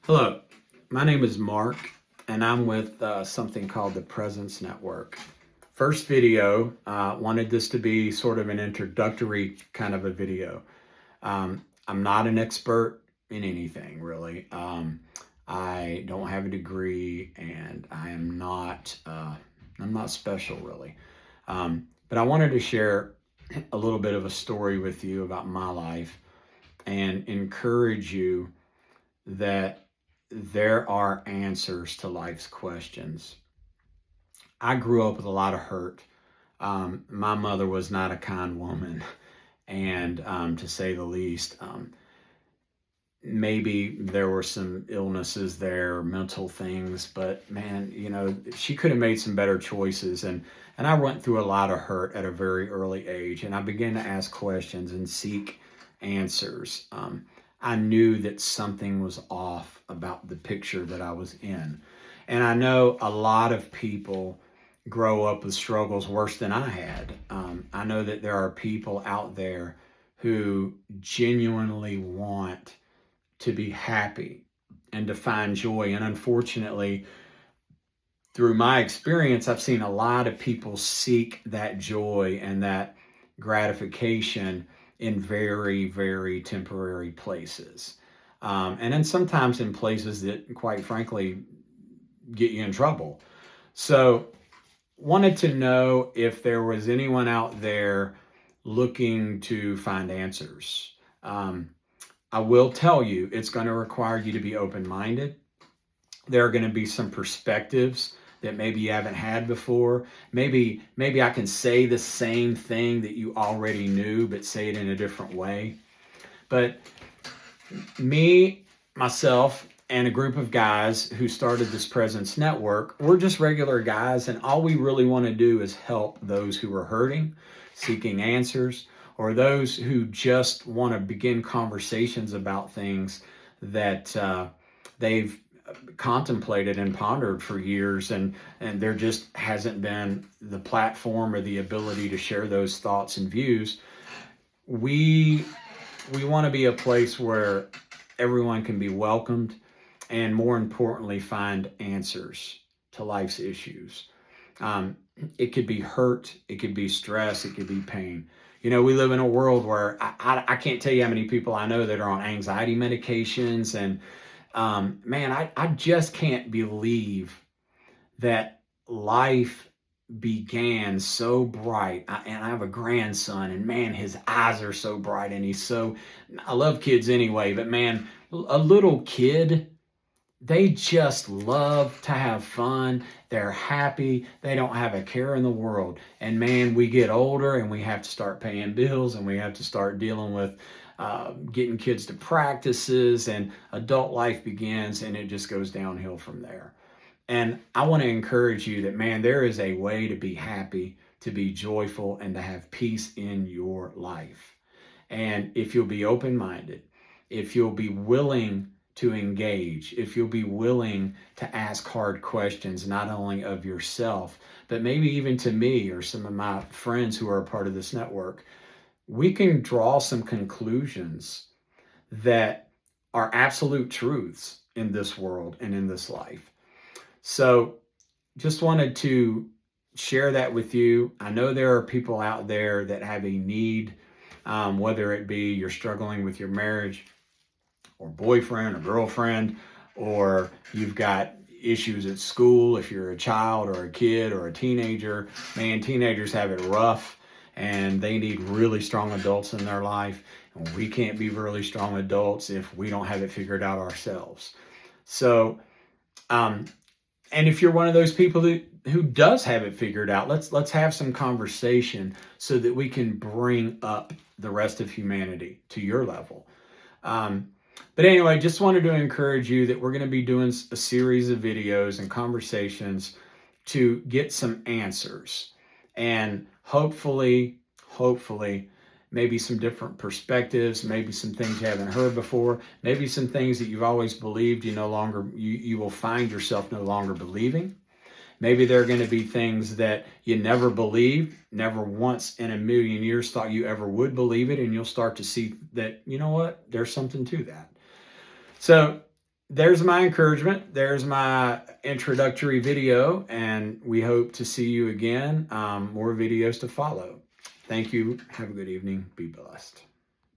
Hello, my name is Mark, and I'm with something called the Presence Network. First video, wanted this to be sort of an introductory kind of a video. I'm not an expert in anything really. I don't have a degree, and I'm not special really. But I wanted to share a little bit of a story with you about my life and encourage you that there are answers to life's questions. I grew up with a lot of hurt. My mother was not a kind woman, and to say the least, maybe there were some illnesses there, mental things, but man, she could have made some better choices. And I went through a lot of hurt at a very early age, and I began to ask questions and seek answers. I knew that something was off about the picture that I was in. And I know a lot of people grow up with struggles worse than I had. I know that there are people out there who genuinely want to be happy and to find joy. And unfortunately, through my experience, I've seen a lot of people seek that joy and that gratification in very, very temporary places. And then sometimes in places that, quite frankly, get you in trouble. So, wanted to know if there was anyone out there looking to find answers. I will tell you, it's going to require you to be open minded. There are going to be some perspectives that maybe you haven't had before. Maybe I can say the same thing that you already knew, but say it in a different way. But me, myself, and a group of guys who started this Presence Network, we're just regular guys, and all we really want to do is help those who are hurting, seeking answers, or those who just want to begin conversations about things that they've contemplated and pondered for years, and there just hasn't been the platform or the ability to share those thoughts and views. We want to be a place where everyone can be welcomed, and more importantly, find answers to life's issues. Um, it could be hurt, it could be stress, it could be pain. We live in a world where I can't tell you how many people I know that are on anxiety medications. And man, I just can't believe that life began so bright. And I have a grandson, and man, his eyes are so bright, and I love kids anyway, but man, a little kid, they just love to have fun. They're happy. They don't have a care in the world. And man, we get older and we have to start paying bills, and we have to start dealing with getting kids to practices, and adult life begins, and it just goes downhill from there. And I want to encourage you that, man, there is a way to be happy, to be joyful, and to have peace in your life. And if you'll be open minded, if you'll be willing to engage, if you'll be willing to ask hard questions, not only of yourself, but maybe even to me or some of my friends who are a part of this network, we can draw some conclusions that are absolute truths in this world and in this life. So just wanted to share that with you. I know there are people out there that have a need, whether it be you're struggling with your marriage or boyfriend or girlfriend, or you've got issues at school if you're a child or a kid or a teenager. Man, teenagers have it rough, and they need really strong adults in their life. And we can't be really strong adults if we don't have it figured out ourselves. So, and if you're one of those people who does have it figured out, let's have some conversation so that we can bring up the rest of humanity to your level. But anyway, just wanted to encourage you that we're going to be doing a series of videos and conversations to get some answers, and hopefully, maybe some different perspectives, maybe some things you haven't heard before, maybe some things that you've always believed you will find yourself no longer believing. Maybe there are going to be things that you never believed, never once in a million years thought you ever would believe it, and you'll start to see that, you know what, there's something to that. So there's my encouragement. There's my introductory video, and we hope to see you again. More videos to follow. Thank you. Have a good evening. Be blessed.